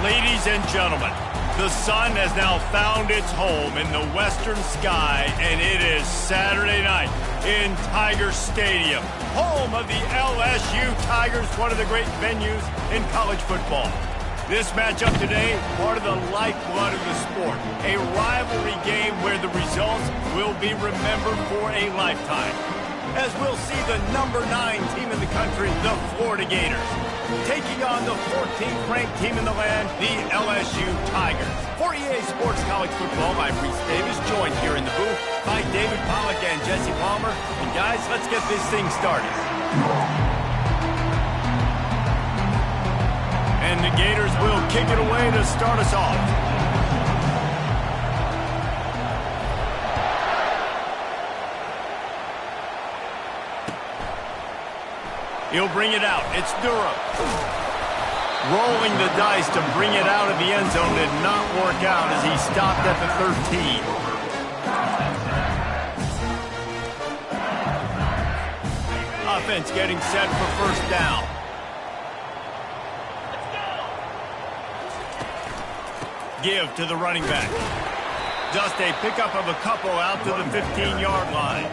Ladies and gentlemen, the sun has now found its home in the western sky, and it is Saturday night in Tiger Stadium, home of the LSU Tigers, one of the great venues in college football. This matchup today, part of the lifeblood of the sport, a rivalry game where the results will be remembered for a lifetime. As we'll see the number 9 team in the country, the Florida Gators, taking on the 14th ranked team in the land, the LSU Tigers. For EA Sports College Football, I'm Reese Davis, joined here in the booth by David Pollack and Jesse Palmer. And guys, let's get this thing started. And the Gators will kick it away to start us off. He'll bring it out. It's Durham. Rolling the dice to bring it out of the end zone did not work out as he stopped at the 13. Offense getting set for first down. Give to the running back. Just a pickup of a couple out to the 15-yard line.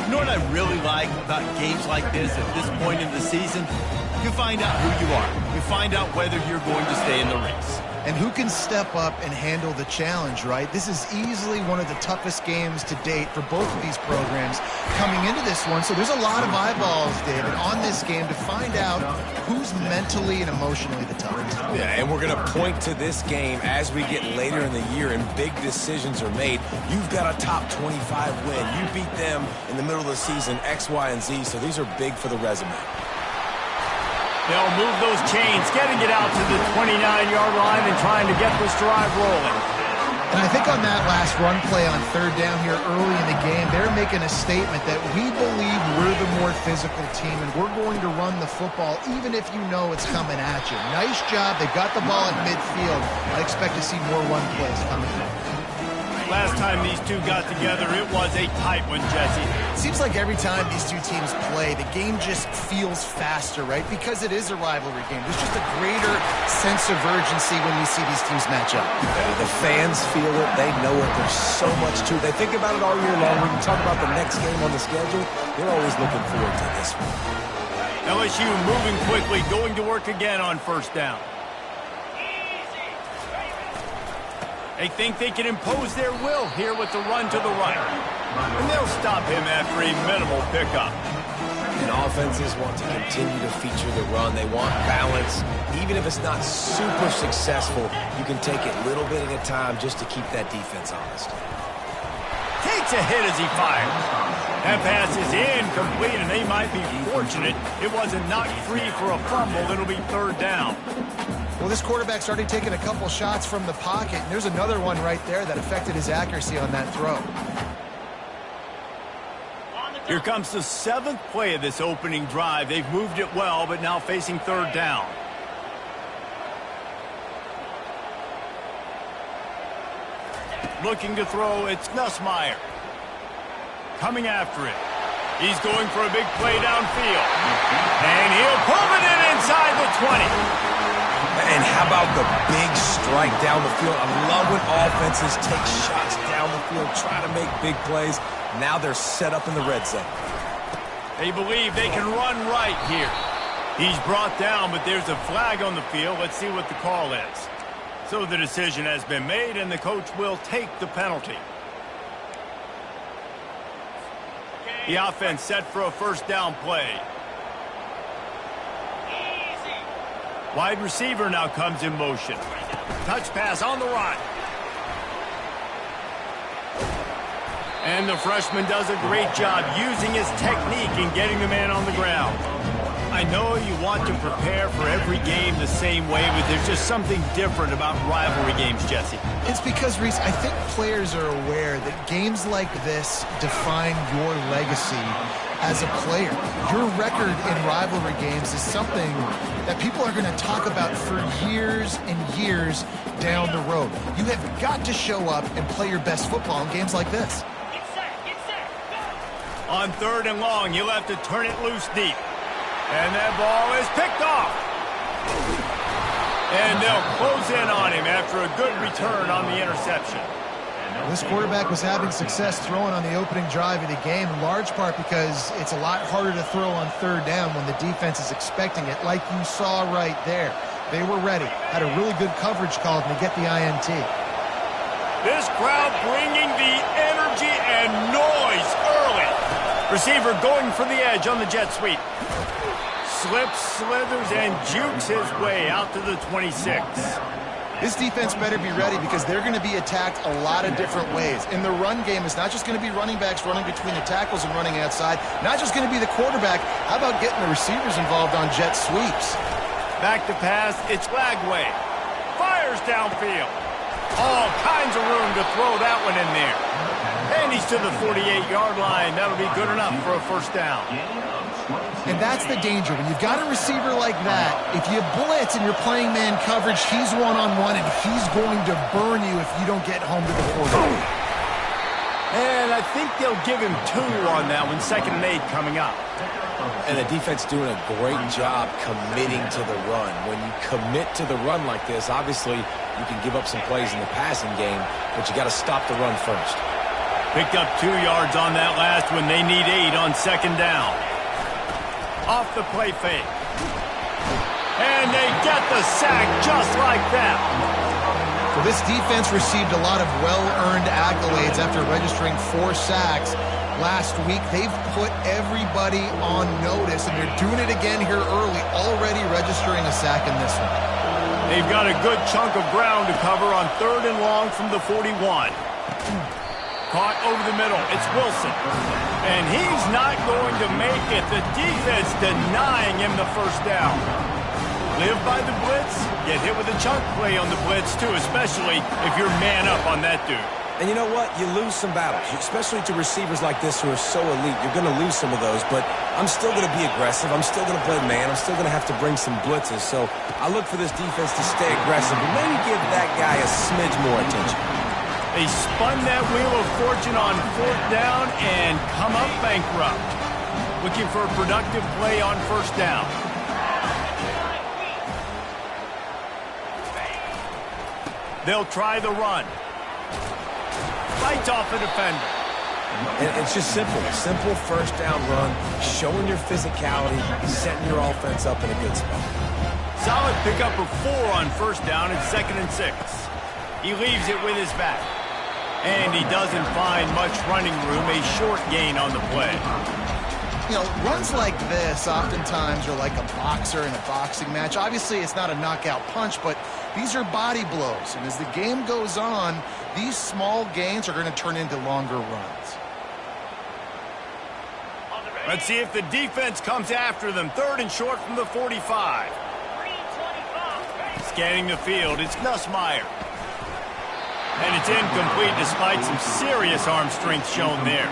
You know what I really like about games like this at this point in the season? You find out who you are. You find out whether you're going to stay in the race. And who can step up and handle the challenge, right? This is easily one of the toughest games to date for both of these programs coming into this one. So there's a lot of eyeballs, David, on this game to find out who's mentally and emotionally the toughest. Yeah, and we're going to point to this game as we get later in the year and big decisions are made. You've got a top 25 win. You beat them in the middle of the season, X, Y, and Z, so these are big for the resume. They'll move those chains, getting it out to the 29-yard line and trying to get this drive rolling. And I think on that last run play on third down here early in the game, they're making a statement that we believe we're the more physical team and we're going to run the football even if you know it's coming at you. Nice job. They got the ball at midfield. I expect to see more run plays coming up. Last time these two got together, it was a tight one, Jesse. It seems like every time these two teams play, the game just feels faster, right? Because it is a rivalry game. There's just a greater sense of urgency when we see these teams match up. The fans feel it. They know it. There's so much to it. They think about it all year long. When you talk about the next game on the schedule, they're always looking forward to this one. LSU moving quickly, going to work again on first down. They think they can impose their will here with the run to the right. And they'll stop him after a minimal pickup. And offenses want to continue to feature the run. They want balance. Even if it's not super successful, you can take it little bit at a time just to keep that defense honest. Takes a hit as he fires. That pass is incomplete, and they might be fortunate it wasn't knocked free for a fumble. It'll be third down. Well, this quarterback's already taken a couple shots from the pocket, and there's another one right there that affected his accuracy on that throw. Here comes the 7th play of this opening drive. They've moved it well, but now facing third down. Looking to throw, it's Nussmeier. Coming after it. He's going for a big play downfield. And he'll pull it in inside the 20. And how about the big strike down the field? I love when offenses take shots down the field, try to make big plays. Now they're set up in the red zone. They believe they can run right here. He's brought down, but there's a flag on the field. Let's see what the call is. So the decision has been made, and the coach will take the penalty. The offense set for a first down play. Wide receiver now comes in motion. Touch pass on the right. And the freshman does a great job using his technique and getting the man on the ground. I know you want to prepare for every game the same way, but there's just something different about rivalry games, Jesse. It's because, Reese, I think players are aware that games like this define your legacy as a player. Your record in rivalry games is something that people are going to talk about for years and years down the road. You have got to show up and play your best football in games like this. On third and long, you'll have to turn it loose deep. And that ball is picked off. And they'll close in on him after a good return on the interception. This quarterback was having success throwing on the opening drive of the game, in large part because it's a lot harder to throw on third down when the defense is expecting it, like you saw right there. They were ready, had a really good coverage call to get the INT. This crowd bringing the energy and noise early. Receiver going for the edge on the jet sweep. Slips, slithers, and jukes his way out to the 26. This defense better be ready because they're going to be attacked a lot of different ways. In the run game, it's not just going to be running backs running between the tackles and running outside. Not just going to be the quarterback. How about getting the receivers involved on jet sweeps? Back to pass, it's Lagway. Fires downfield. All kinds of room to throw that one in there. And he's to the 48-yard line. That'll be good enough for a first down. And that's the danger. When you've got a receiver like that, if you blitz and you're playing man coverage, he's one-on-one, and he's going to burn you if you don't get home to the quarterback. And I think they'll give him 2 on that one, 2nd and 8 coming up. And the defense doing a great job committing to the run. When you commit to the run like this, obviously you can give up some plays in the passing game, but you got to stop the run first. Picked up 2 yards on that last one. They need 8 on 2nd down. Off the play fake. And they get the sack just like that. So this defense received a lot of well-earned accolades after registering 4 sacks last week. They've put everybody on notice, and they're doing it again here early, already registering a sack in this one. They've got a good chunk of ground to cover on 3rd and long from the 41. Caught over the middle. It's Wilson. And he's not going to make it. The defense denying him the first down. Live by the blitz. Get hit with a chunk play on the blitz, too, especially if you're man up on that dude. And you know what? You lose some battles, especially to receivers like this who are so elite. You're going to lose some of those, but I'm still going to be aggressive. I'm still going to play man. I'm still going to have to bring some blitzes. So I look for this defense to stay aggressive and maybe give that guy a smidge more attention. They spun that wheel of fortune on 4th down and come up bankrupt. Looking for a productive play on 1st down. They'll try the run. Fights off a defender. And it's just simple. Simple 1st down run, showing your physicality, setting your offense up in a good spot. Solid pickup of 4 on 1st down and 2nd and 6. He leaves it with his back. And he doesn't find much running room, a short gain on the play. You know, runs like this oftentimes are like a boxer in a boxing match. Obviously, it's not a knockout punch, but these are body blows. And as the game goes on, these small gains are going to turn into longer runs. Let's see if the defense comes after them. 3rd and short from the 45. Scanning the field, it's Nussmeier. And it's incomplete despite some serious arm strength shown there.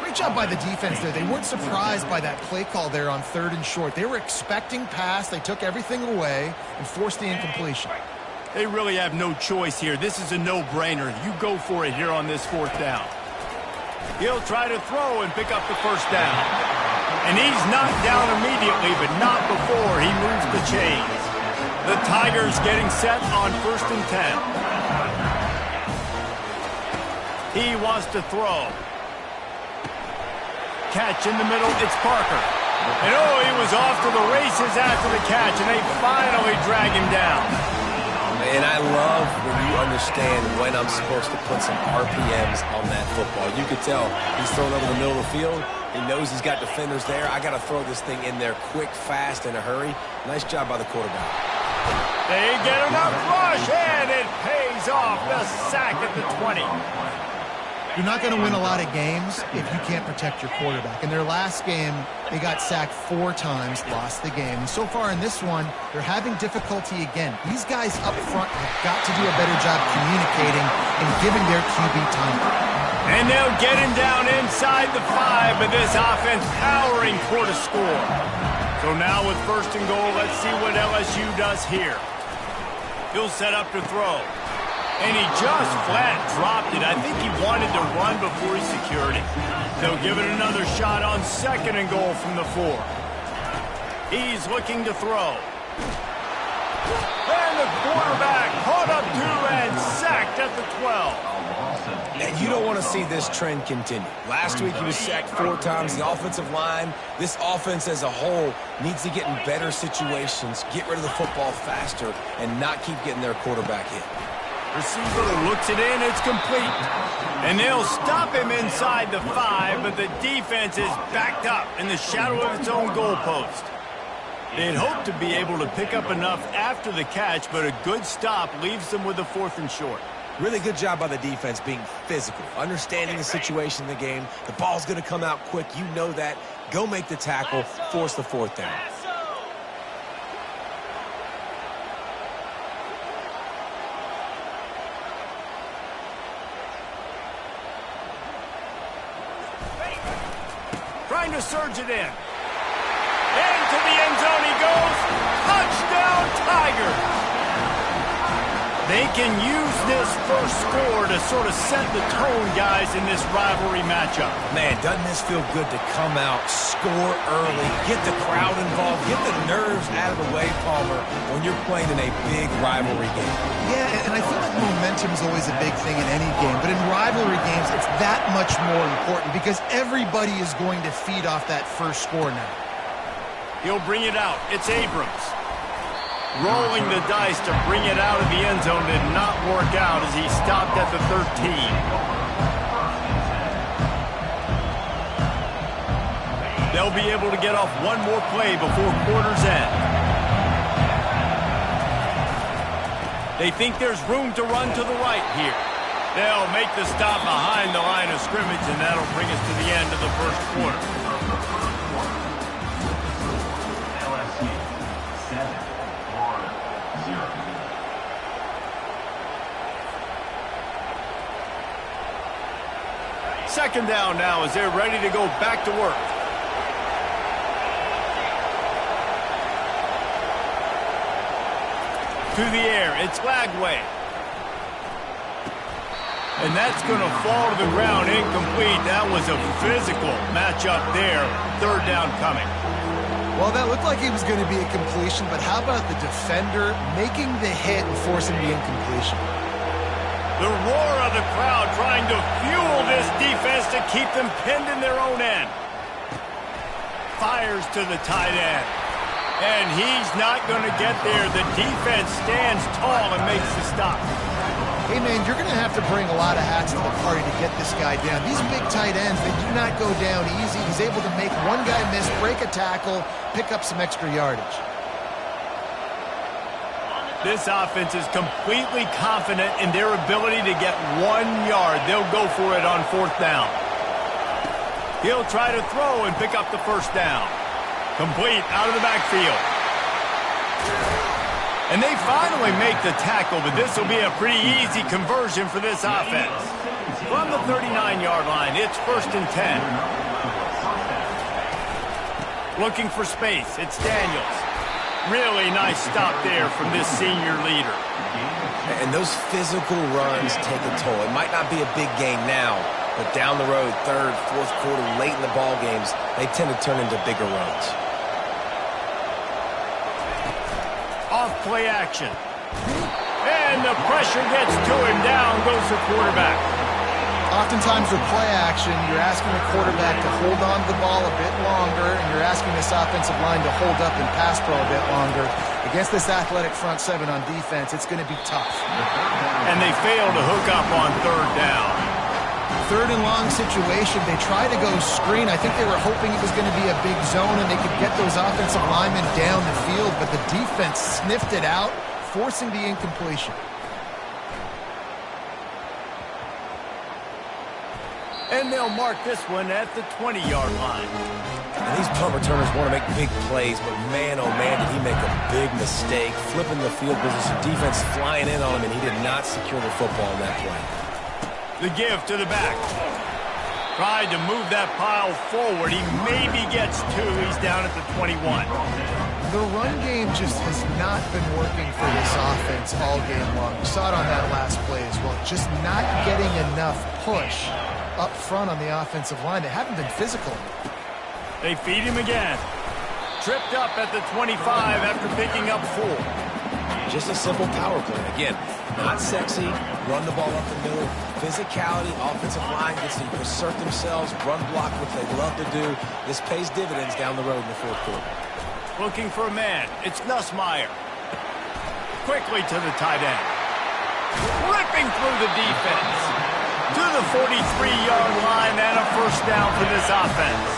Great job by the defense there. They weren't surprised by that play call there on 3rd and short. They were expecting pass. They took everything away and forced the incompletion. They really have no choice here. This is a no-brainer. You go for it here on this 4th down. He'll try to throw and pick up the 1st down. And he's knocked down immediately, but not before he moves the chains. The Tigers getting set on 1st and 10. He wants to throw. Catch in the middle, it's Parker. And oh, he was off to the races after the catch, and they finally drag him down. And I love when you understand when I'm supposed to put some RPMs on that football. You could tell he's throwing over the middle of the field. He knows he's got defenders there. I got to throw this thing in there quick, fast, in a hurry. Nice job by the quarterback. They get enough rush, and it pays off. The sack at the 20. You're not going to win a lot of games if you can't protect your quarterback. In their last game, they got sacked 4 times, lost the game. And so far in this one, they're having difficulty again. These guys up front have got to do a better job communicating and giving their QB time. And they'll get him down inside the 5, but this offense powering for the score. So now with 1st and goal, let's see what LSU does here. He'll set up to throw. And he just flat dropped it. I think he wanted to run before he secured it. They'll give it another shot on 2nd and goal from the 4. He's looking to throw. And the quarterback caught up to and sacked at the 12. And you don't want to see this trend continue. Last week he was sacked 4 times. The offensive line, this offense as a whole, needs to get in better situations, get rid of the football faster, and not keep getting their quarterback hit. Receiver looks it in, it's complete. And they'll stop him inside the 5, but the defense is backed up in the shadow of its own goalpost. They'd hoped to be able to pick up enough after the catch, but a good stop leaves them with a 4th and short. Really good job by the defense being physical, understanding the situation in the game. The ball's going to come out quick. You know that. Go make the tackle, force the 4th down. Trying to surge it in. Into the end zone he goes. Touchdown, Tigers! They can use this first score to sort of set the tone, guys, in this rivalry matchup. Man, doesn't this feel good to come out, score early, get the crowd involved, get the nerves out of the way, Palmer, when you're playing in a big rivalry game. Yeah, and I feel like momentum is always a big thing in any game, but in rivalry games, it's that much more important because everybody is going to feed off that first score now. He'll bring it out. It's Abrams. Rolling the dice to bring it out of the end zone did not work out as he stopped at the 13. They'll be able to get off one more play before quarter's end. They think there's room to run to the right here. They'll make the stop behind the line of scrimmage, and that'll bring us to the end of the first quarter. Second down now as they're ready to go back to work. To the air, it's Lagway. And that's going to fall to the ground incomplete. That was a physical matchup there. Third down coming. Well, that looked like it was going to be a completion, but how about the defender making the hit and forcing the incompletion? The roar of the crowd trying to fuel this defense to keep them pinned in their own end. Fires to the tight end. And he's not going to get there. The defense stands tall and makes the stop. Hey, man, you're going to have to bring a lot of hats to the party to get this guy down. These big tight ends, they do not go down easy. He's able to make one guy miss, break a tackle, pick up some extra yardage. This offense is completely confident in their ability to get 1 yard. They'll go for it on 4th down. He'll try to throw and pick up the first down. Complete out of the backfield. And they finally make the tackle, but this will be a pretty easy conversion for this offense. From the 39-yard line, it's 1st and 10. Looking for space, it's Daniels. Really nice stop there from this senior leader. And those physical runs take a toll. It might not be a big game now, but down the road, 3rd, 4th quarter, late in the ball games, they tend to turn into bigger runs. Off play action. And the pressure gets to him. Down goes the quarterback. Oftentimes with play action, you're asking the quarterback to hold on to the ball a bit longer, and you're asking this offensive line to hold up and pass pro a bit longer. Against this athletic front 7 on defense, it's going to be tough. And they fail to hook up on 3rd down. 3rd and long situation, they try to go screen. I think they were hoping it was going to be a big zone and they could get those offensive linemen down the field, but the defense sniffed it out, forcing the incompletion. And they'll mark this one at the 20-yard line. And these punt returners want to make big plays, but man, oh man, did he make a big mistake, flipping the field position, defense flying in on him, and he did not secure the football in that play. The give to the back. Tried to move that pile forward. He maybe gets 2. He's down at the 21. The run game just has not been working for this offense all game long. We saw it on that last play as well. Just not getting enough push up front on the offensive line. They haven't been physical. They feed him again. Tripped up at the 25 after picking up 4. Just a simple power play. Again, not sexy, run the ball up the middle. Physicality, offensive line gets to assert themselves, run block, which they love to do. This pays dividends down the road in the fourth quarter. Looking for a man. It's Nussmeier. Quickly to the tight end. Ripping through the defense. To the 43-yard line and a first down for this offense.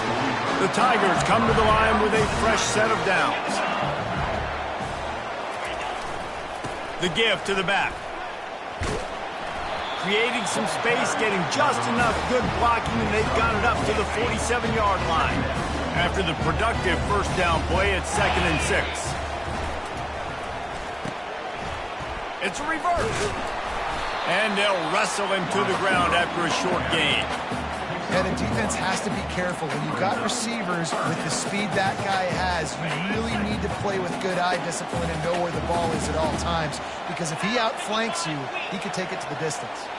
The Tigers come to the line with a fresh set of downs. The give to the back. Creating some space, getting just enough good blocking, and they've got it up to the 47-yard line. After the productive first down play, it's 2nd and 6. It's a reverse. And they'll wrestle him to the ground after a short gain. Yeah, the defense has to be careful. When you've got receivers with the speed that guy has, you really need to play with good eye discipline and know where the ball is at all times. Because if he outflanks you, he could take it to the distance.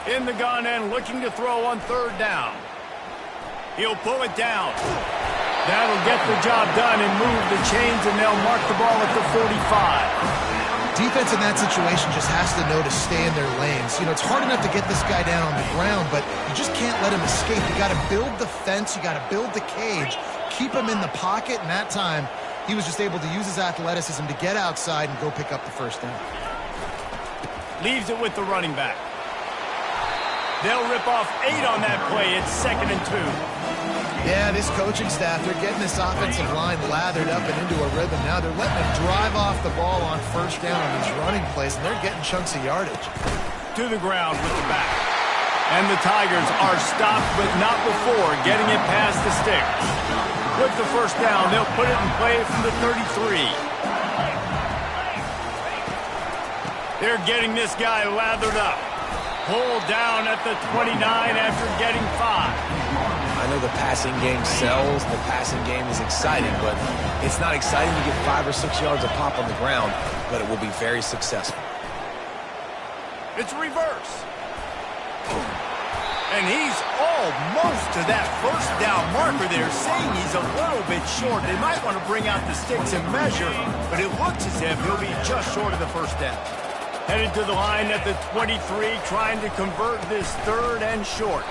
In the gun and looking to throw on 3rd down. He'll pull it down. That'll get the job done and move the chains, and they'll mark the ball at the 45. Defense in that situation just has to know to stay in their lanes. You know, it's hard enough to get this guy down on the ground, but you just can't let him escape. You got to build the fence. You got to build the cage. Keep him in the pocket, and that time he was just able to use his athleticism to get outside and go pick up the first down. Leaves it with the running back. They'll rip off 8 on that play. It's 2nd and 2. Yeah, this coaching staff, they're getting this offensive line lathered up and into a rhythm now. They're letting them drive off the ball on first down on these running plays, and they're getting chunks of yardage. To the ground with the back. And the Tigers are stopped, but not before getting it past the sticks. With the first down, they'll put it in play from the 33. They're getting this guy lathered up. Pulled down at the 29 after getting 5. I know the passing game sells, the passing game is exciting, but it's not exciting to get 5 or 6 yards a pop on the ground, but it will be very successful. It's reverse. And he's almost to that first down marker there, saying he's a little bit short. They might want to bring out the sticks and measure, but it looks as if he'll be just short of the first down. Headed to the line at the 23, trying to convert this 3rd and short.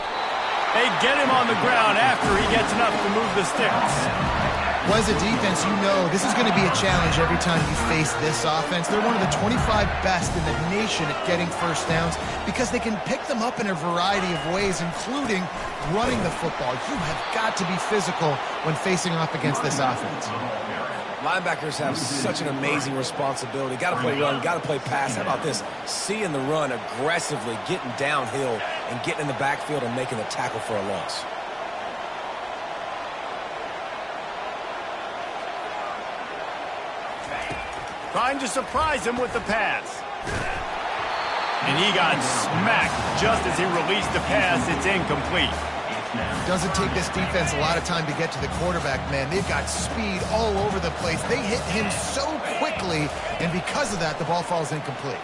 They get him on the ground after he gets enough to move the sticks. Well, as a defense, you know this is going to be a challenge every time you face this offense. They're one of the 25 best in the nation at getting first downs because they can pick them up in a variety of ways, including running the football. You have got to be physical when facing off against this offense. Linebackers have such an amazing responsibility. Got to play run, got to play pass. How about this? Seeing the run aggressively, getting downhill, and getting in the backfield and making the tackle for a loss. Trying to surprise him with the pass. And he got smacked just as he released the pass. It's incomplete. Doesn't take this defense a lot of time to get to the quarterback, man. They've got speed all over the place. They hit him so quickly, and because of that, the ball falls incomplete.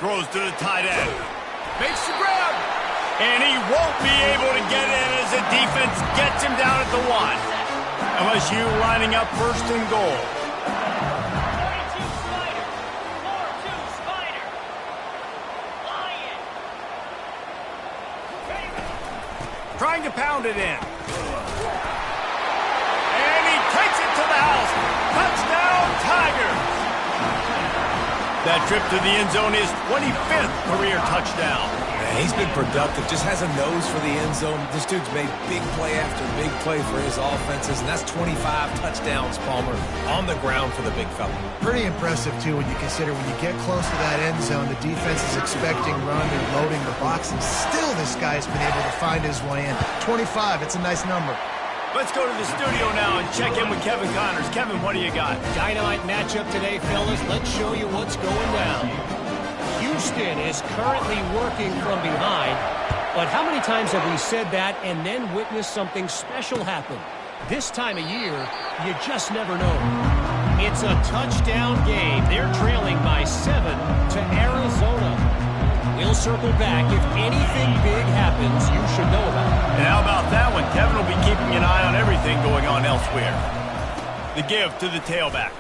Throws to the tight end. Makes the grab. And he won't be able to get in as the defense gets him down at the 1. LSU lining up 1st and goal. Trying to pound it in. And he takes it to the house. Touchdown, Tigers. That trip to the end zone is 25th career touchdown. Man, he's been productive, just has a nose for the end zone. This dude's made big play after big play for his offenses, and that's 25 touchdowns, Palmer, on the ground for the big fella. Pretty impressive, too, when you consider when you get close to that end zone, the defense is expecting run, they're loading the box, and still this guy's been able to find his way in. 25, it's a nice number. Let's go to the studio now and check in with Kevin Connors. Kevin, what do you got? Dynamite matchup today, fellas. Let's show you what's going down. Houston is currently working from behind, but how many times have we said that and then witnessed something special happen? This time of year, you just never know. It's a touchdown game. They're trailing by 7 to Arizona. We'll circle back. If anything big happens, you should know about it. And how about that one? Kevin will be keeping an eye on everything going on elsewhere. The give to the tailback.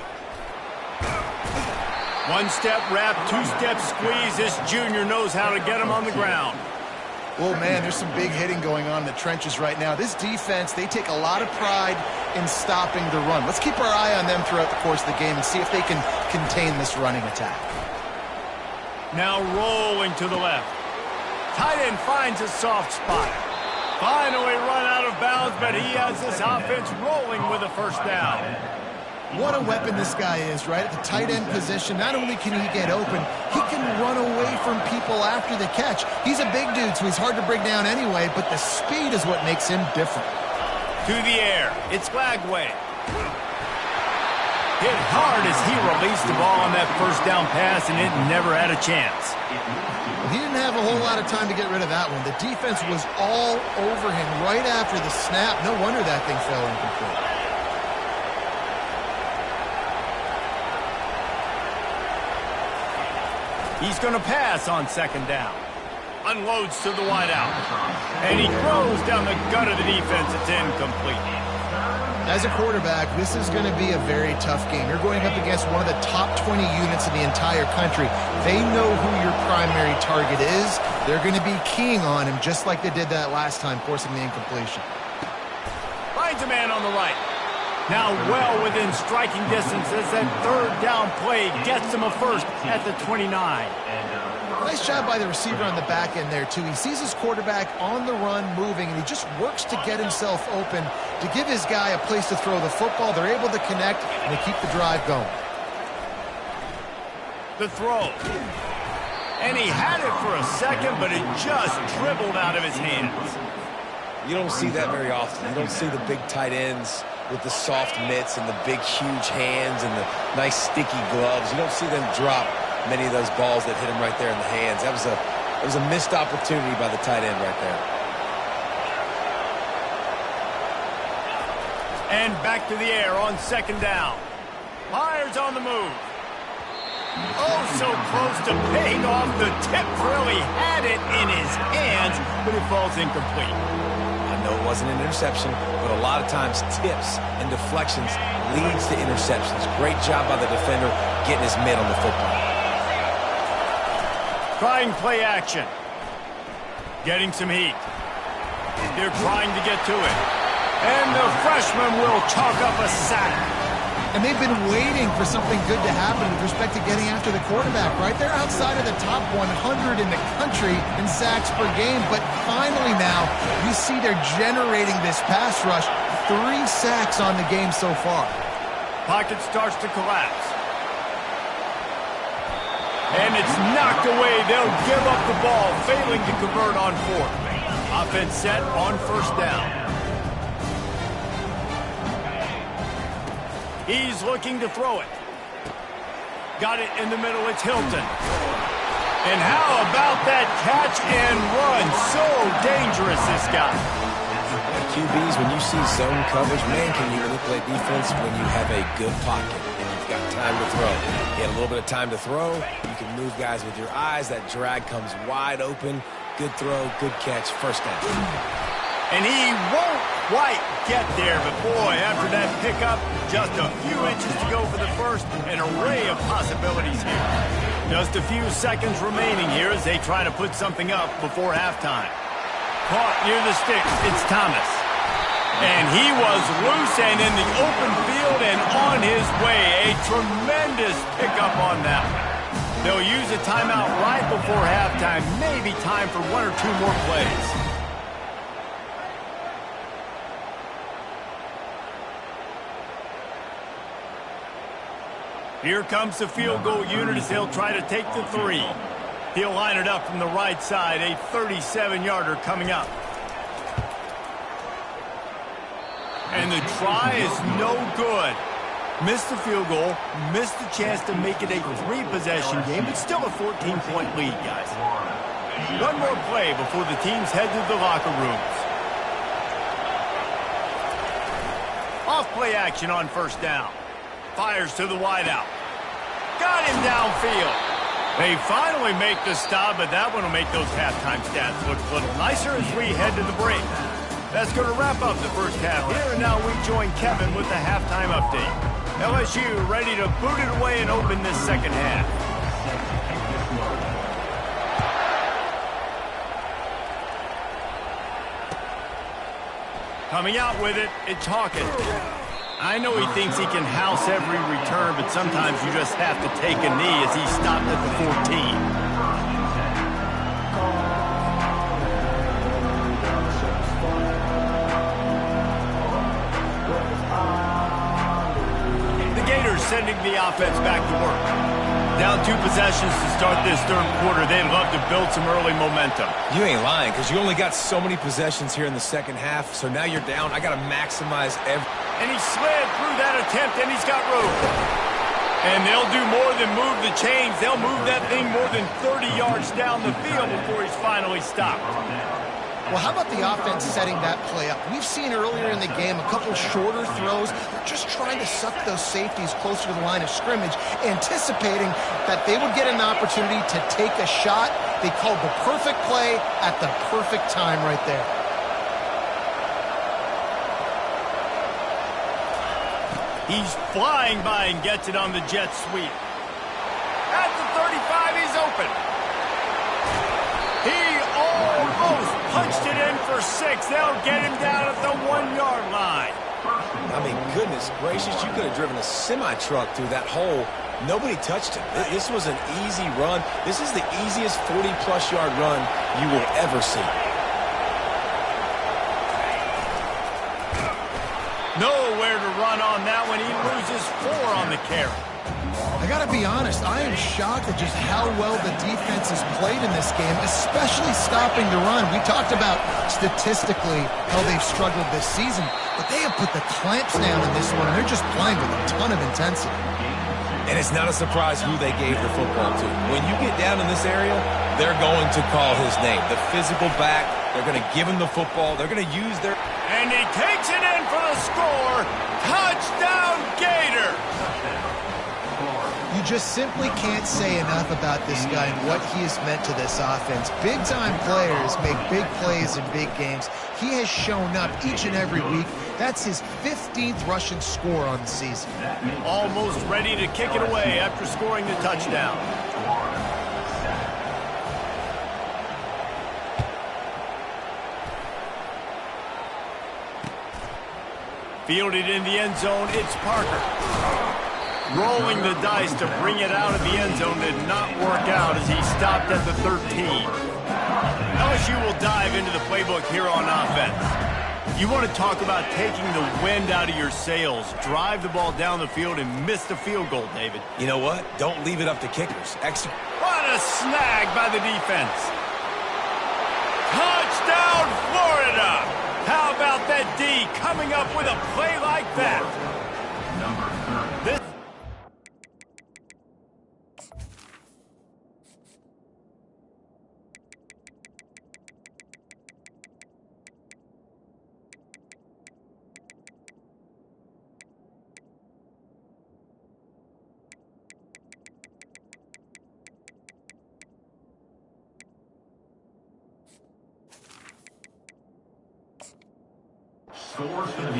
One-step wrap, two-step squeeze. This junior knows how to get him on the ground. Oh, man, there's some big hitting going on in the trenches right now. This defense, they take a lot of pride in stopping the run. Let's keep our eye on them throughout the course of the game and see if they can contain this running attack. Now rolling to the left. Tight end finds a soft spot. Finally run out of bounds, but he has this offense rolling with a first down. What a weapon this guy is, right? At the tight end position, not only can he get open, he can run away from people after the catch. He's a big dude, so he's hard to bring down anyway, but the speed is what makes him different. To the air, it's Glagway. Hit hard as he released the ball on that first down pass, and it never had a chance. He didn't have a whole lot of time to get rid of that one. The defense was all over him right after the snap. No wonder that thing fell incomplete. He's going to pass on second down. Unloads to the wideout. And he throws down the gut of the defense. It's incomplete. As a quarterback, this is going to be a very tough game. You're going up against one of the top 20 units in the entire country. They know who your primary target is. They're going to be keying on him just like they did that last time, forcing the incompletion. Finds a man on the right. Now well within striking distance as that third down play gets him a first at the 29. Nice job by the receiver on the back end there, too. He sees his quarterback on the run moving, and he just works to get himself open to give his guy a place to throw the football. They're able to connect, and they keep the drive going. The throw. And he had it for a second, but it just dribbled out of his hands. You don't see that very often. You don't see the big tight ends with the soft mitts and the big, huge hands and the nice, sticky gloves. You don't see them drop many of those balls that hit him right there in the hands. That was a missed opportunity by the tight end right there. And back to the air on second down. Myers on the move. Oh, so close to paying off. The tip really had it in his hands, but it falls incomplete. I know it wasn't an interception, but a lot of times tips and deflections leads to interceptions. Great job by the defender getting his mitt on the football. Trying play action. Getting some heat. They're trying to get to it. And the freshman will chalk up a sack. And they've been waiting for something good to happen with respect to getting after the quarterback, right? They're outside of the top 100 in the country in sacks per game, but finally now you see they're generating this pass rush. 3 sacks on the game so far. Pocket starts to collapse. And it's knocked away. They'll give up the ball, failing to convert on fourth. Offense set on first down. He's looking to throw it. Got it in the middle. It's Hilton. And how about that catch and run? So dangerous, this guy. QBs, when you see zone coverage, man, can you manipulate defense when you have a good pocket and you've got time to throw. You had a little bit of time to throw. You can move guys with your eyes. That drag comes wide open. Good throw, good catch, first down. And he won't quite get there, but boy, after that pickup, just a few inches to go for the first, an array of possibilities here. Just a few seconds remaining here as they try to put something up before halftime. Caught near the sticks, it's Thomas. And he was loose and in the open field and on his way. A tremendous pickup on that one. They'll use a timeout right before halftime, maybe time for 1 or 2 more plays. Here comes the field goal unit as they'll try to take the 3. He'll line it up from the right side, a 37-yarder coming up. And the try is no good. Missed the field goal, missed the chance to make it a 3-possession game, but still a 14-point lead, guys. One more play before the teams head to the locker rooms. Off play action on first down. Fires to the wideout. Got him downfield. They finally make the stop, but that one will make those halftime stats look a little nicer as we head to the break. That's going to wrap up the first half here, and now we join Kevin with the halftime update. LSU ready to boot it away and open this second half. Coming out with it, it's Hawkins. I know he thinks he can house every return, but sometimes you just have to take a knee as he stopped at the 14. Sending the offense back to work. Down 2 possessions to start this third quarter. They'd love to build some early momentum. You ain't lying, because you only got so many possessions here in the second half, so now you're down. I got to maximize every... And he slid through that attempt, and he's got room. And they'll do more than move the chains. They'll move that thing more than 30 yards down the field before he's finally stopped. Well, how about the offense setting that play up? We've seen earlier in the game a couple shorter throws. They're just trying to suck those safeties closer to the line of scrimmage, anticipating that they would get an opportunity to take a shot. They called the perfect play at the perfect time right there. He's flying by and gets it on the jet sweep. At the 35, he's open. He almost punched it in for 6. They'll get him down at the 1-yard line. I mean, goodness gracious, you could have driven a semi-truck through that hole. Nobody touched him. This was an easy run. This is the easiest 40-plus yard run you will ever see. Nowhere to run on that one. He loses 4 on the carry. I got to be honest, I am shocked at just how well the defense has played in this game, especially stopping the run. We talked about statistically how they've struggled this season, but they have put the clamps down in this one, and they're just playing with a ton of intensity. And it's not a surprise who they gave the football to. When you get down in this area, they're going to call his name. The physical back, they're going to give him the football. They're going to use their... And he takes it in for the score. Touchdown, Gator! You just simply can't say enough about this guy and what he has meant to this offense. Big-time players make big plays in big games. He has shown up each and every week. That's his 15th rushing score on the season. Almost ready to kick it away after scoring the touchdown. Fielded in the end zone, it's Parker. Rolling the dice to bring it out of the end zone did not work out as he stopped at the 13. LSU will dive into the playbook here on offense. You want to talk about taking the wind out of your sails. Drive the ball down the field and miss the field goal, David. You know what? Don't leave it up to kickers. What a snag by the defense. Touchdown, Florida! How about that D coming up with a play like that? This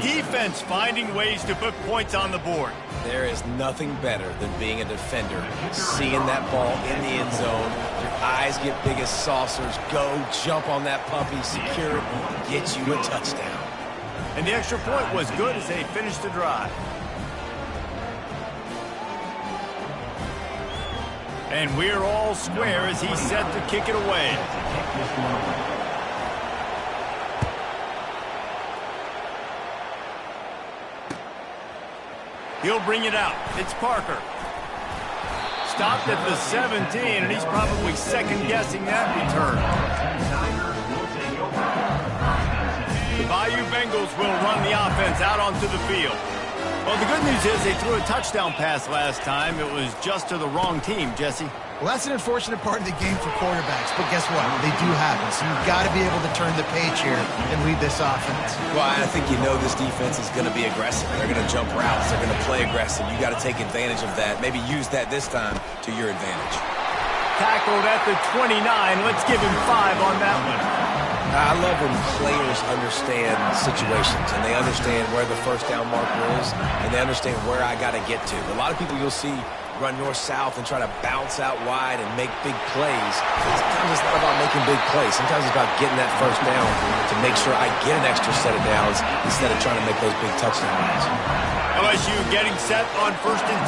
defense finding ways to put points on the board. There is nothing better than being a defender. Seeing that ball in the end zone, your eyes get big as saucers. Go, jump on that puppy, secure it, get you a touchdown. And the extra point was good as they finished the drive. And we're all square as he's set to kick it away. He'll bring it out. It's Parker. Stopped at the 17, and he's probably second-guessing that return. The Bayou Bengals will run the offense out onto the field. Well, the good news is they threw a touchdown pass last time. It was just to the wrong team, Jesse. Well, that's an unfortunate part of the game for quarterbacks, but guess what? They do happen, so you've got to be able to turn the page here and lead this offense. Well, I think you know this defense is going to be aggressive. They're going to jump routes. They're going to play aggressive. You got to take advantage of that. Maybe use that this time to your advantage. Tackled at the 29. Let's give him 5 on that one. I love when players understand situations and they understand where the first down marker is and they understand where I got to get to. A lot of people you'll see run north-south and try to bounce out wide and make big plays. Sometimes it's not about making big plays. Sometimes it's about getting that first down to make sure I get an extra set of downs instead of trying to make those big touchdown runs. LSU getting set on 1st and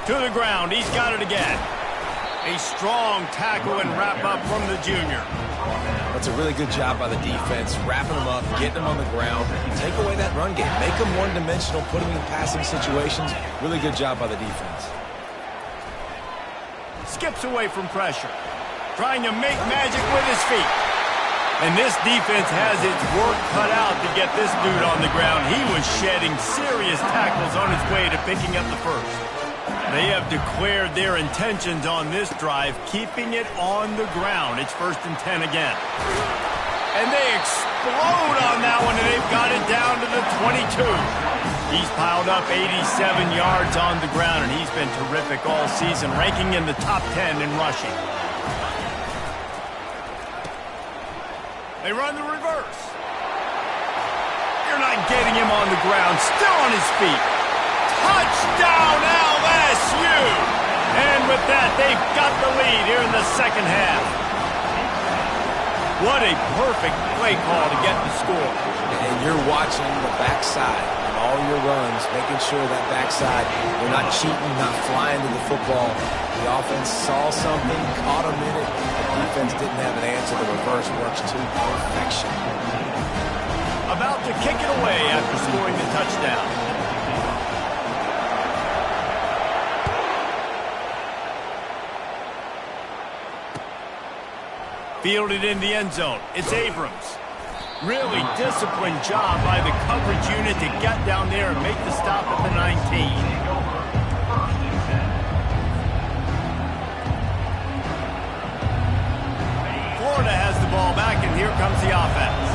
10. To the ground. He's got it again. A strong tackle and wrap up from the junior. That's a really good job by the defense, wrapping them up, getting them on the ground. Take away that run game. Make them one-dimensional, put them in passing situations. Really good job by the defense. Skips away from pressure. Trying to make magic with his feet. And this defense has its work cut out to get this dude on the ground. He was shedding serious tackles on his way to picking up the first. They have declared their intentions on this drive, keeping it on the ground. It's 1st and 10 again. And they explode on that one, and they've got it down to the 22. He's piled up 87 yards on the ground, and he's been terrific all season, ranking in the top 10 in rushing. They run the reverse. You're not getting him on the ground, still on his feet. Touchdown, LSU! And with that, they've got the lead here in the second half. What a perfect play call to get the score. And you're watching the backside on all your runs, making sure that backside, they're not cheating, not flying to the football. The offense saw something, caught them in it. The defense didn't have an answer. The reverse works to perfection. About to kick it away after scoring the touchdown. Fielded in the end zone. It's Abrams. Really disciplined job by the coverage unit to get down there and make the stop at the 19. Florida has the ball back, and here comes the offense.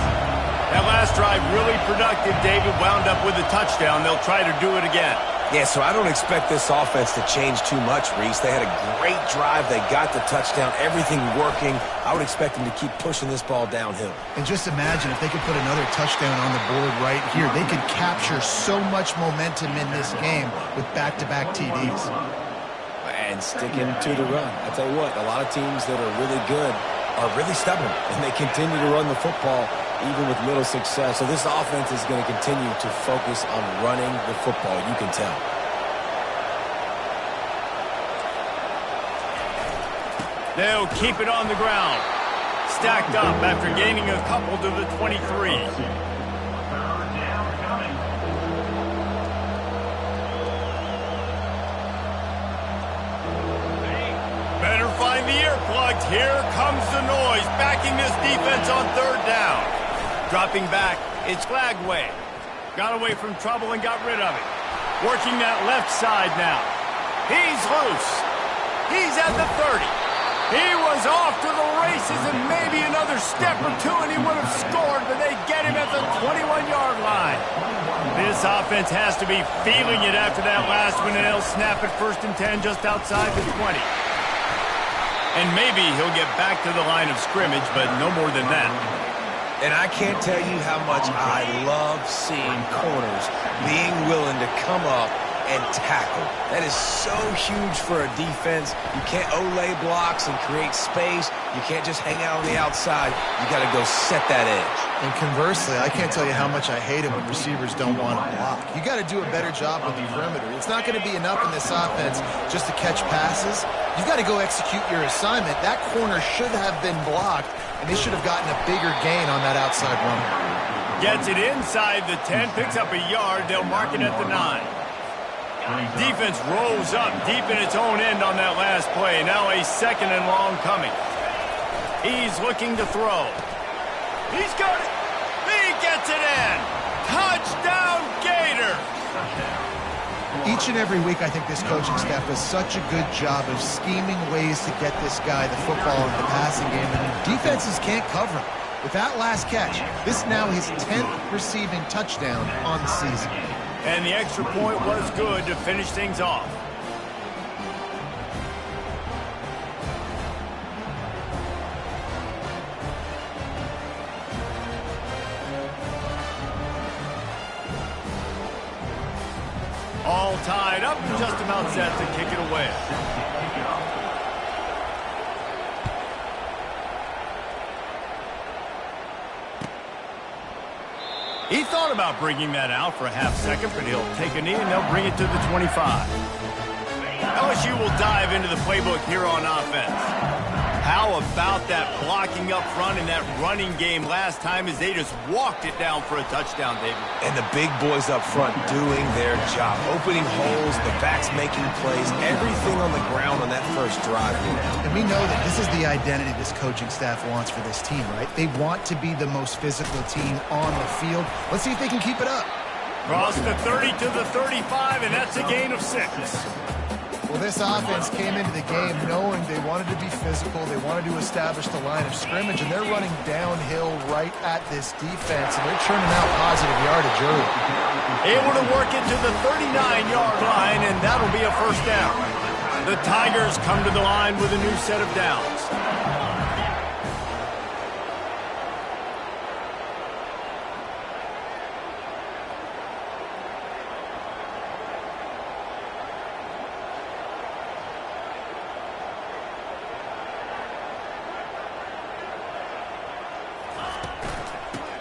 That last drive really productive. David wound up with a touchdown. They'll try to do it again. Yeah, so I don't expect this offense to change too much, Reese. They had a great drive. They got the touchdown. Everything working. I would expect them to keep pushing this ball downhill. And just imagine if they could put another touchdown on the board right here. They could capture so much momentum in this game with back-to-back TDs. And sticking to the run. I tell you what, a lot of teams that are really good are really stubborn, and they continue to run the football even with little success. So this offense is going to continue to focus on running the football. You can tell. They'll keep it on the ground. Stacked up after gaining a couple to the 23. Better find the earplugs. Here comes the noise, backing this defense on 3rd down. Dropping back, it's Flagway. Got away from trouble and got rid of it. Working that left side now. He's loose. He's at the 30. He was off to the races and maybe another step or two and he would have scored, but they get him at the 21-yard line. This offense has to be feeling it after that last one, and they'll snap it 1st and 10 just outside the 20. And maybe he'll get back to the line of scrimmage, but no more than that. And I can't tell you how much I love seeing corners being willing to come up and tackle. That is so huge for a defense. You can't olay blocks and create space. You can't just hang out on the outside. You got to go set that edge. And conversely, I can't tell you how much I hate it when receivers don't want to block. You got to do a better job with the perimeter. It's not going to be enough in this offense just to catch passes. You've got to go execute your assignment. That corner should have been blocked, and they should have gotten a bigger gain on that outside run. Gets it inside the 10, picks up a yard. They'll mark it at the 9. Defense rolls up deep in its own end on that last play. Now a 2nd and long coming. He's looking to throw. He's got it. He gets it in. Touchdown, Gator. Each and every week, I think this coaching staff does such a good job of scheming ways to get this guy the football in the passing game, and defenses can't cover him. With that last catch, this is now his 10th receiving touchdown on the season. And the extra point was good to finish things off. All tied up and just about set to kick it away. He thought about bringing that out for a half second, but he'll take a knee and they'll bring it to the 25. LSU will dive into the playbook here on offense. How about that blocking up front in that running game last time as they just walked it down for a touchdown, David? And the big boys up front doing their job, opening holes, the backs making plays, everything on the ground on that first drive here. And we know that this is the identity this coaching staff wants for this team, right? They want to be the most physical team on the field. Let's see if they can keep it up. Cross the 30 to the 35, and that's a gain of 6. Well, this offense came into the game knowing they wanted to be physical, they wanted to establish the line of scrimmage, and they're running downhill right at this defense, and they're churning out positive yardage early. Able to work it to the 39-yard line, and that'll be a first down. The Tigers come to the line with a new set of downs.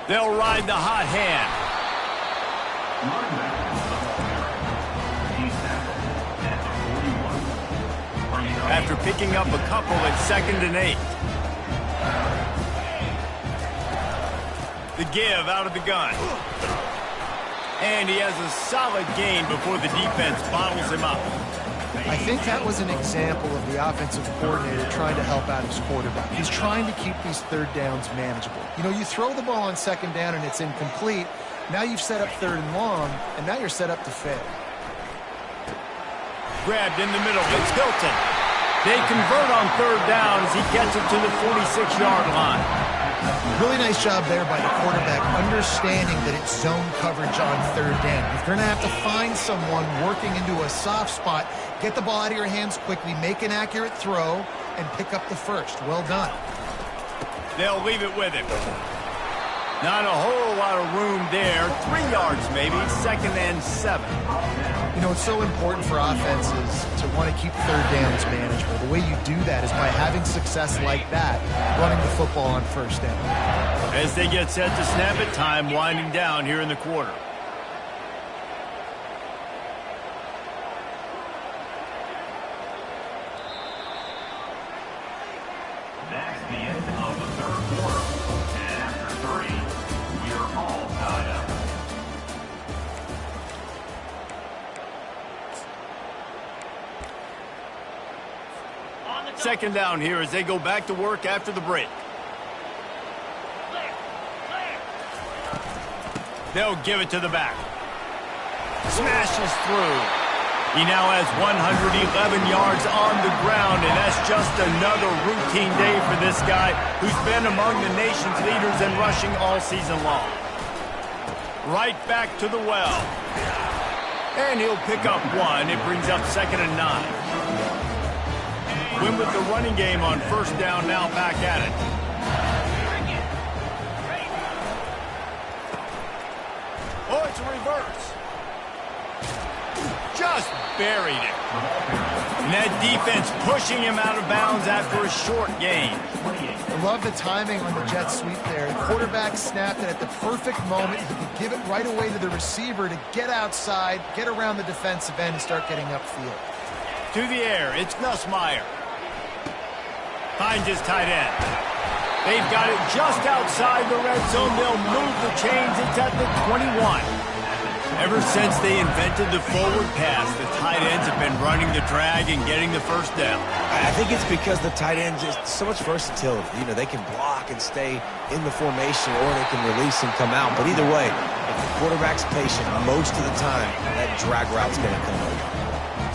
They'll ride the hot hand. After picking up a couple at 2nd and 8. The give out of the gun. And he has a solid gain before the defense bottles him up. I think that was an example of the offensive coordinator trying to help out his quarterback. He's trying to keep these third downs manageable. You know, you throw the ball on 2nd down and it's incomplete. Now you've set up 3rd and long, and now you're set up to fail. Grabbed in the middle. It's Hilton. They convert on 3rd down as he gets it to the 46-yard line. Really nice job there by the quarterback, understanding that it's zone coverage on 3rd down. If you're going to have to find someone working into a soft spot, get the ball out of your hands quickly, make an accurate throw, and pick up the first. Well done. They'll leave it with him. Not a whole lot of room there. 3 yards maybe, 2nd and 7. You know, it's so important for offenses to want to keep 3rd downs manageable. The way you do that is by having success like that, running the football on 1st down. As they get set to snap it, time winding down here in the quarter. That's the end of the 3rd quarter. And after 3, we're all tied up. Second down here as they go back to work after the break. They'll give it to the back. Smashes through. He now has 111 yards on the ground, and that's just another routine day for this guy who's been among the nation's leaders in rushing all season long. Right back to the well. And he'll pick up 1. It brings up 2nd and 9. Win with the running game on 1st down, now back at it. Oh, it's a reverse. Just buried it. And that defense pushing him out of bounds after a short gain. I love the timing on the jet sweep there. The quarterback snapped it at the perfect moment. He could give it right away to the receiver to get outside, get around the defensive end, and start getting upfield. To the air, it's Nussmeier. Finds his tight end. They've got it just outside the red zone. They'll move the chains. It's at the 21. Ever since they invented the forward pass, the tight ends have been running the drag and getting the first down. I think it's because the tight ends is so much versatility. You know, they can block and stay in the formation, or they can release and come out. But either way, if the quarterback's patient, most of the time, that drag route's going to come over.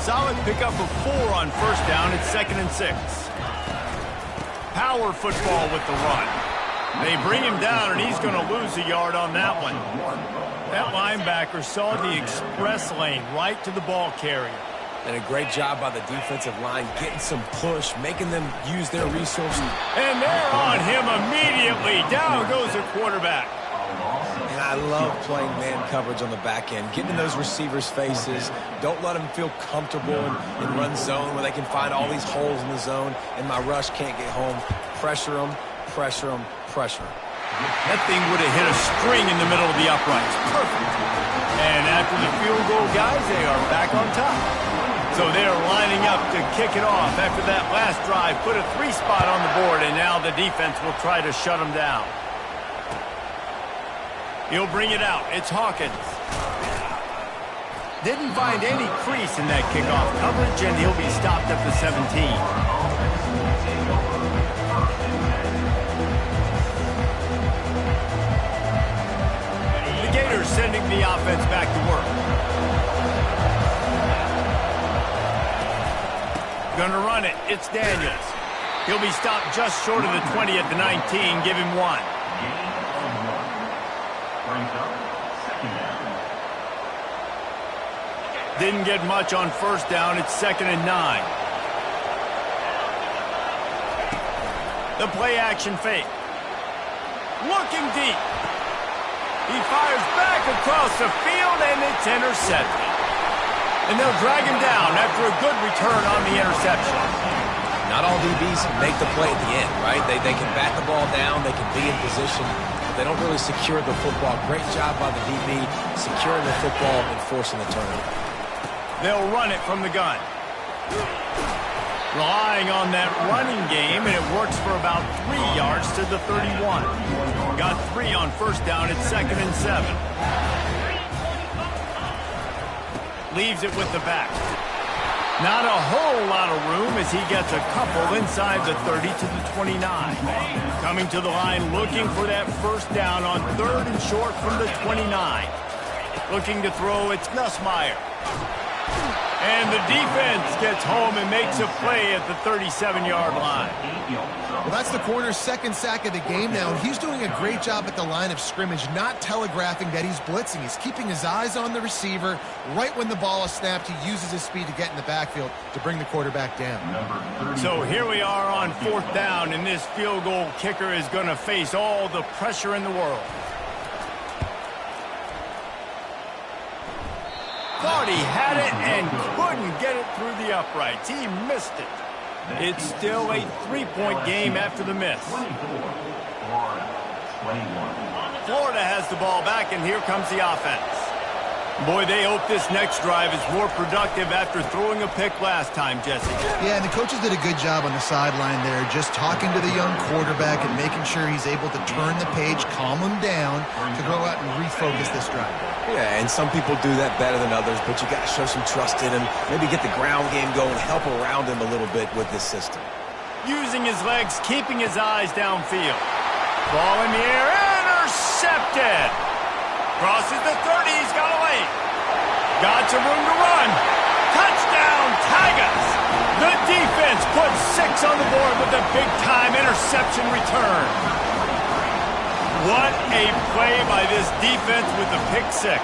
Solid pickup of 4 on 1st down. It's 2nd and 6. Power football with the run. They bring him down, and he's going to lose a yard on that one. That linebacker saw the express lane right to the ball carrier. And a great job by the defensive line, getting some push, making them use their resources. And they're on him immediately. Down goes the quarterback. And I love playing man coverage on the back end, getting in those receivers' faces. Don't let them feel comfortable in run zone where they can find all these holes in the zone and my rush can't get home. Pressure them, pressure them, pressure them. That thing would have hit a string in the middle of the uprights. Perfect. And after the field goal, guys, they are back on top. So they are lining up to kick it off after that last drive. Put a 3-spot on the board, and now the defense will try to shut them down. He'll bring it out. It's Hawkins. Didn't find any crease in that kickoff coverage, and he'll be stopped at the 17. The Gators sending the offense back to work. Gonna run it. It's Daniels. He'll be stopped just short of the 20 at the 19. Give him 1. Didn't get much on first down. It's 2nd and 9. The play-action fake. Looking deep. He fires back across the field, and it's intercepted. And they'll drag him down after a good return on the interception. Not all DBs make the play at the end, right? They can bat the ball down, they can be in position, but they don't really secure the football. Great job by the DB securing the football and forcing the turnover. They'll run it from the gun. Relying on that running game, and it works for about 3 yards to the 31. Got 3 on first down. It's 2nd and 7. Leaves it with the back. Not a whole lot of room as he gets a couple inside the 30 to the 29. Coming to the line looking for that first down on 3rd and short from the 29. Looking to throw, it's Nussmeier. And the defense gets home and makes a play at the 37-yard line. Well, that's the corner's 2nd sack of the game now, and he's doing a great job at the line of scrimmage, not telegraphing that he's blitzing. He's keeping his eyes on the receiver. Right when the ball is snapped, he uses his speed to get in the backfield to bring the quarterback down. So here we are on 4th down, and this field goal kicker is going to face all the pressure in the world. Thought he had it and couldn't get it through the uprights. He missed it. It's still a 3-point game after the miss. Florida has the ball back, and here comes the offense. Boy, they hope this next drive is more productive after throwing a pick last time, Jesse. Yeah, and the coaches did a good job on the sideline there, just talking to the young quarterback and making sure he's able to turn the page, calm him down to go out and refocus this drive. Yeah, and some people do that better than others, but you got to show some trust in him, maybe get the ground game going, help around him a little bit with this system. Using his legs, keeping his eyes downfield. Ball in the air, intercepted. Crosses the 30, he's got a lane. Got some room to run. Touchdown, Tigers. The defense puts 6 on the board with a big-time interception return. What a play by this defense with the pick 6.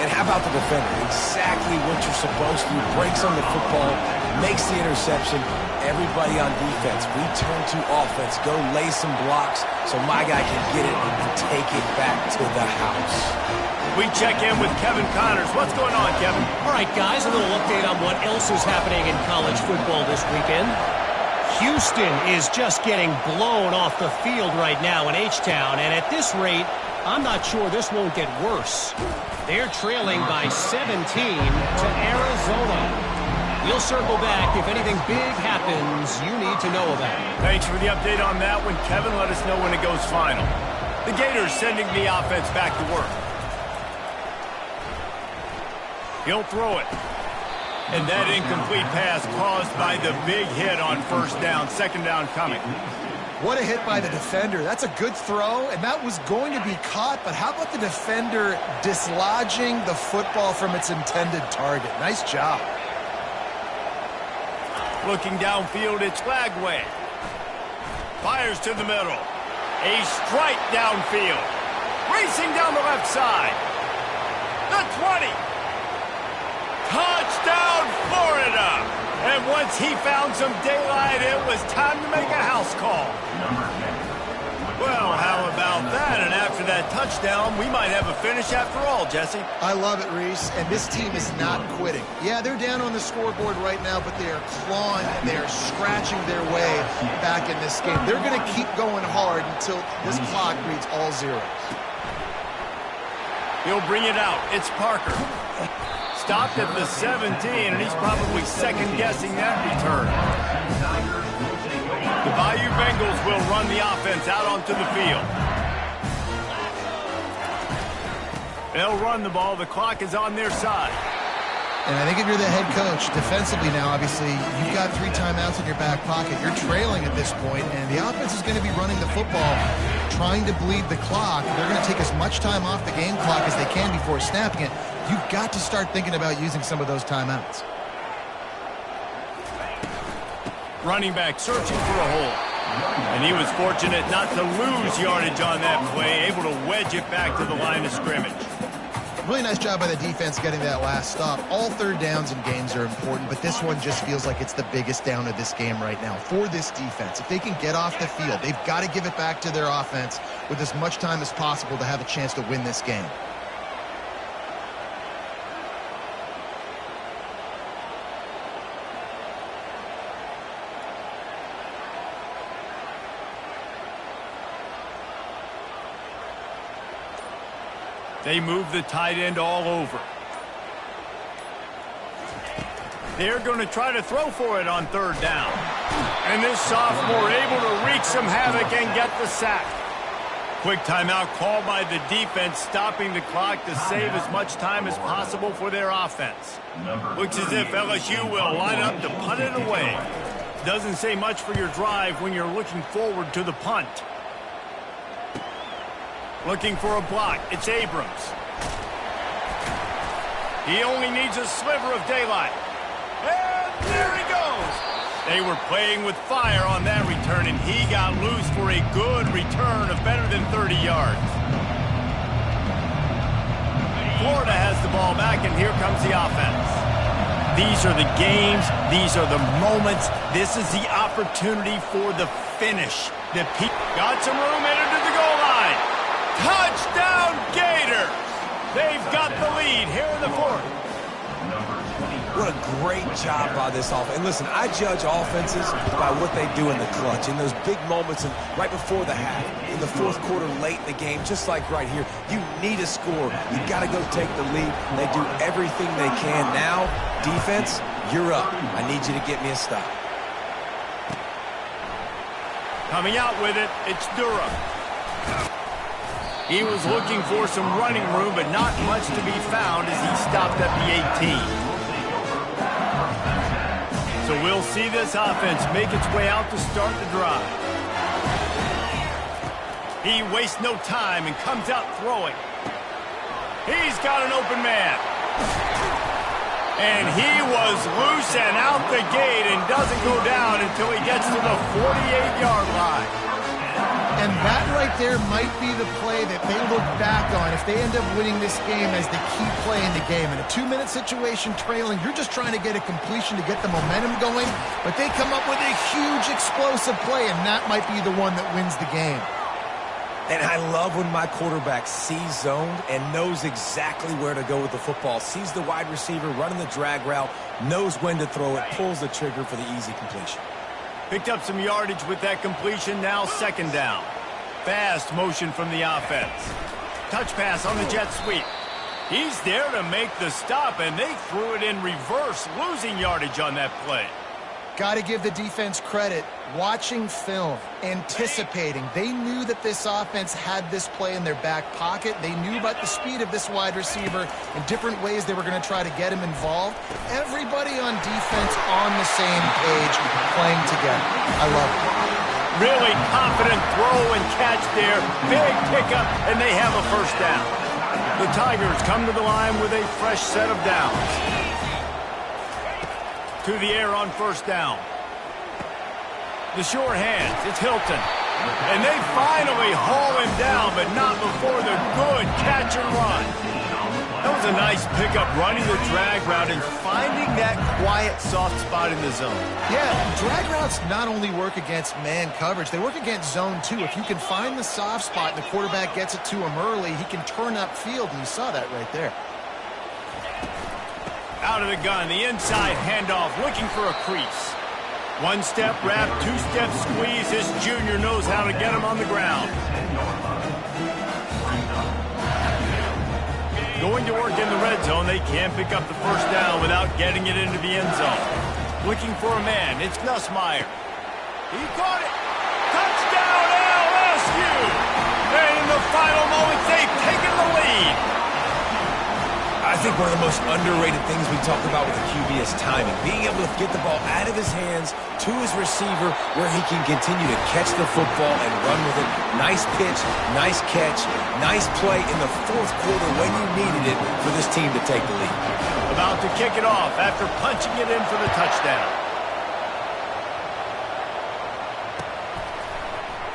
And how about the defender? Exactly what you're supposed to. Breaks on the football, makes the interception. Everybody on defense, we turn to offense. Go lay some blocks so my guy can get it and take it back to the house. We check in with Kevin Connors. What's going on, Kevin? All right, guys, a little update on what else is happening in college football this weekend. Houston is just getting blown off the field right now in H-Town, and at this rate, I'm not sure this won't get worse. They're trailing by 17 to Arizona. We'll circle back if anything big happens you need to know about. Thanks for the update on that one, Kevin. Let us know when it goes final. The Gators sending the offense back to work. He'll throw it. And that incomplete pass caused by the big hit on first down. 2nd down coming. What a hit by the defender. That's a good throw, and that was going to be caught, but how about the defender dislodging the football from its intended target? Nice job. Looking downfield, it's Lagway. Fires to the middle. A strike downfield. Racing down the left side. The 20. Touchdown, Florida. And once he found some daylight, it was time to make a house call. Well, how about about that? And after that touchdown, we might have a finish after all, Jesse. I love it, Reese, and this team is not quitting. Yeah, they're down on the scoreboard right now, but they are clawing and they are scratching their way back in this game. They're going to keep going hard until this clock reads all zeros. He'll bring it out. It's Parker. Stopped at the 17, and he's probably second-guessing that return. The Bayou Bengals will run the offense out onto the field. They'll run the ball. The clock is on their side. And I think if you're the head coach, defensively now, obviously, you've got 3 timeouts in your back pocket. You're trailing at this point, and the offense is going to be running the football, trying to bleed the clock. They're going to take as much time off the game clock as they can before snapping it. You've got to start thinking about using some of those timeouts. Running back searching for a hole. And he was fortunate not to lose yardage on that play, able to wedge it back to the line of scrimmage. Really nice job by the defense getting that last stop. All third downs in games are important, but this one just feels like it's the biggest down of this game right now for this defense. If they can get off the field, they've got to give it back to their offense with as much time as possible to have a chance to win this game. They move the tight end all over. They're going to try to throw for it on third down. And this sophomore able to wreak some havoc and get the sack. Quick timeout called by the defense, stopping the clock to save as much time as possible for their offense. Looks as if LSU will line up to punt it away. Doesn't say much for your drive when you're looking forward to the punt. Looking for a block. It's Abrams. He only needs a sliver of daylight. And there he goes. They were playing with fire on that return, and he got loose for a good return of better than 30 yards. Florida has the ball back, and here comes the offense. These are the games. These are the moments. This is the opportunity for the finish. Got some room headed to the goal line. Touchdown Gators! They've got the lead here in the fourth. What a great job by this offense. And listen, I judge offenses by what they do in the clutch, in those big moments and right before the half, in the fourth quarter, late in the game, just like right here. You need a score. You got to go take the lead. They do everything they can. Now, defense, you're up. I need you to get me a stop. Coming out with it, it's Durham. He was looking for some running room, but not much to be found as he stopped at the 18. So we'll see this offense make its way out to start the drive. He wastes no time and comes out throwing. He's got an open man. And he was loose and out the gate and doesn't go down until he gets to the 48-yard line. And that right there might be the play that they look back on if they end up winning this game as the key play in the game. In a 2-minute situation trailing, you're just trying to get a completion to get the momentum going, but they come up with a huge explosive play, and that might be the one that wins the game. And I love when my quarterback sees zoned and knows exactly where to go with the football. Sees the wide receiver running the drag route, knows when to throw it, pulls the trigger for the easy completion. Picked up some yardage with that completion, now second down. Fast motion from the offense. Touch pass on the jet sweep. He's there to make the stop, and they threw it in reverse, losing yardage on that play. Got to give the defense credit. Watching film, anticipating. They knew that this offense had this play in their back pocket. They knew about the speed of this wide receiver and different ways they were going to try to get him involved. Everybody on defense on the same page, playing together. I love it. Really confident throw and catch there. Big pickup, and they have a first down. The Tigers come to the line with a fresh set of downs. To the air on first down. The sure hands, it's Hilton. And they finally haul him down, but not before the good catch and run. That was Does a nice pickup running the drag route and finding that quiet, soft spot in the zone. Yeah, drag routes not only work against man coverage, they work against zone too. If you can find the soft spot and the quarterback gets it to him early, he can turn upfield, and you saw that right there. Out of the gun, the inside handoff, looking for a crease. One-step wrap, two-step squeeze. This junior knows how to get him on the ground. Going to work in the red zone, they can't pick up the first down without getting it into the end zone. Looking for a man, it's Nussmeier. He caught it. Touchdown LSU! And in the final moments, they've taken the lead. I think one of the most underrated things we talk about with the QB is timing. Being able to get the ball out of his hands to his receiver where he can continue to catch the football and run with it. Nice pitch, nice catch, nice play in the fourth quarter when you needed it for this team to take the lead. About to kick it off after punching it in for the touchdown.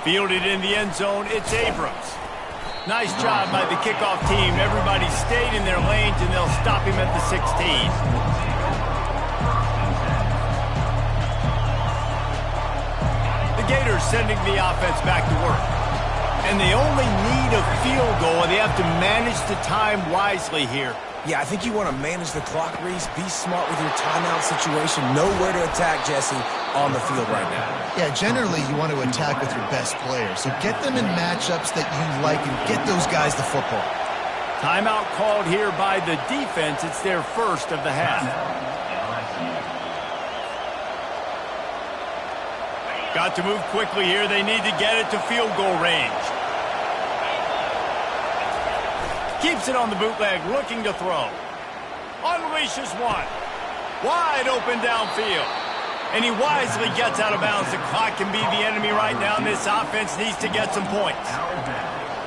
Fielded in the end zone, it's Abrams. Nice job by the kickoff team. Everybody stayed in their lanes, and they'll stop him at the 16. The Gators sending the offense back to work. And they only need a field goal, and they have to manage the time wisely here. Yeah, I think you want to manage the clock, Reese. Be smart with your timeout situation. Know where to attack, Jesse, on the field right now. Yeah, generally you want to attack with your best players. So get them in matchups that you like and get those guys the football. Timeout called here by the defense. It's their first of the half. Got to move quickly here. They need to get it to field goal range. Keeps it on the bootleg, looking to throw. Unleashes one. Wide open downfield. And he wisely gets out of bounds. The clock can be the enemy right now, and this offense needs to get some points.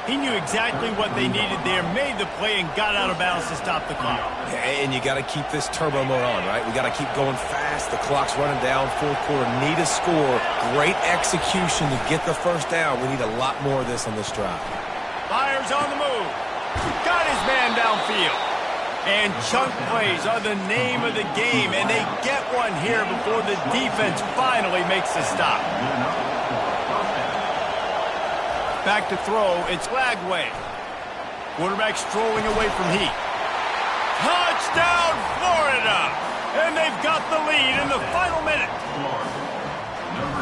He knew exactly what they needed there, made the play, and got out of bounds to stop the clock. And you got to keep this turbo mode on, right? We got to keep going fast. The clock's running down. Fourth quarter, need a score. Great execution to get the first down. We need a lot more of this on this drive. Fires on the move. Got his man downfield. And chunk plays are the name of the game, and they get one here before the defense finally makes the stop. Back to throw, it's Lagway. Quarterback strolling away from heat. Touchdown, Florida! And they've got the lead in the final minute.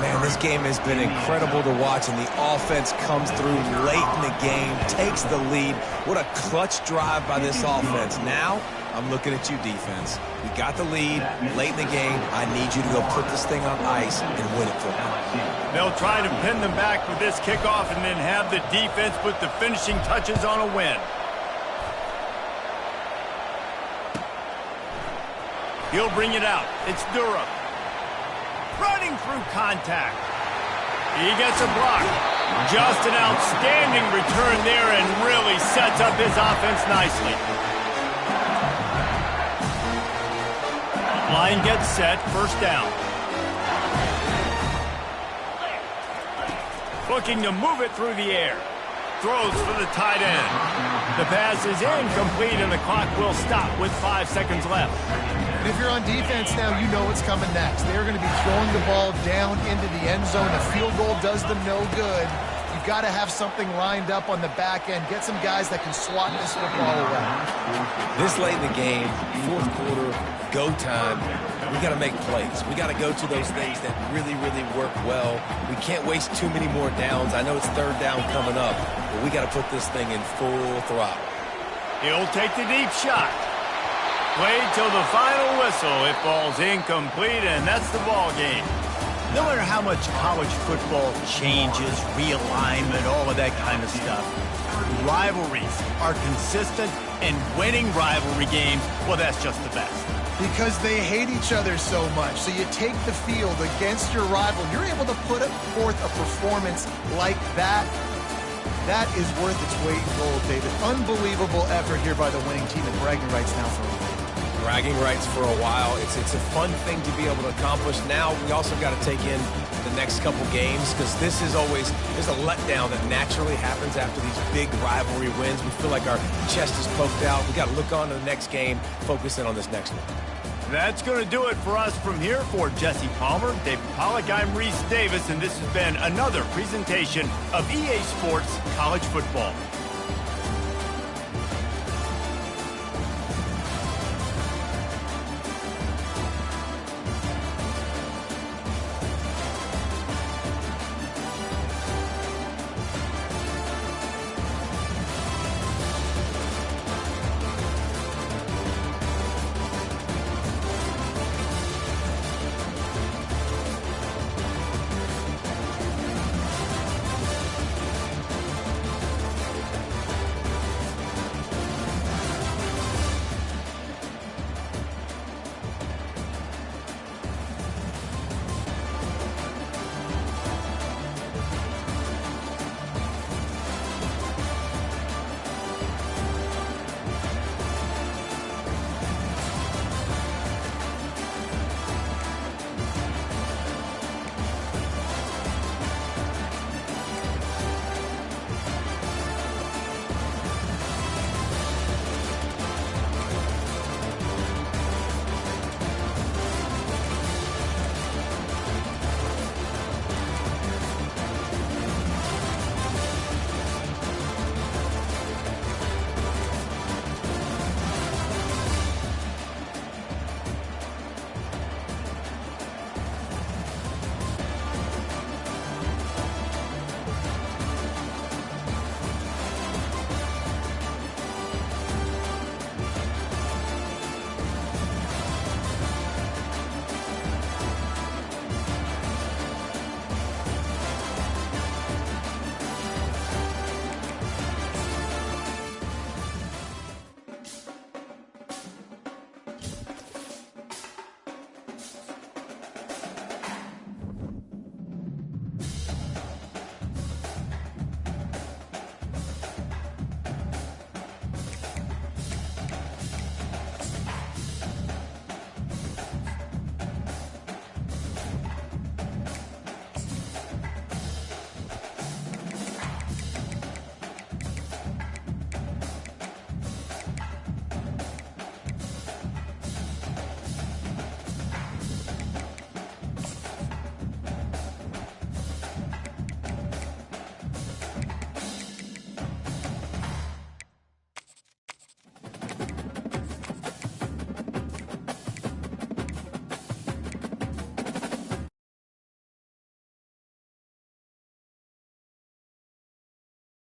Man, this game has been incredible to watch, and the offense comes through late in the game, takes the lead. What a clutch drive by this offense. Now, I'm looking at you, defense. We got the lead late in the game. I need you to go put this thing on ice and win it for me. They'll try to pin them back with this kickoff and then have the defense put the finishing touches on a win. He'll bring it out. It's Durham. Running through contact. He gets a block. Just an outstanding return there and really sets up his offense nicely. Line gets set, first down. Looking to move it through the air. Throws for the tight end. The pass is incomplete and the clock will stop with 5 seconds left. And if you're on defense now, you know what's coming next. They're going to be throwing the ball down into the end zone. A field goal does them no good. You've got to have something lined up on the back end. Get some guys that can swat this football away. This late in the game, fourth quarter, go time, we got to make plays. We got to go to those things that really, really work well. We can't waste too many more downs. I know it's third down coming up, but we got to put this thing in full throttle. He'll take the deep shot. Played till the final whistle. It falls incomplete, and that's the ball game. No matter how much college football changes, realignment, all of that kind of stuff, rivalries are consistent, and winning rivalry games, well, that's just the best. Because they hate each other so much. So you take the field against your rival. You're able to put forth a performance like that. That is worth its weight in gold, David. Unbelievable effort here by the winning team, and bragging rights now for him. bragging rights for a while. It's a fun thing to be able to accomplish. Now we also got to take in the next couple games, because this is always, there's a letdown that naturally happens after these big rivalry wins. We feel like our chest is poked out. We got to look on to the next game, focus in on this next one. That's going to do it for us from here. For Jesse Palmer, David Pollack, I'm Reese Davis, and this has been another presentation of EA Sports College Football.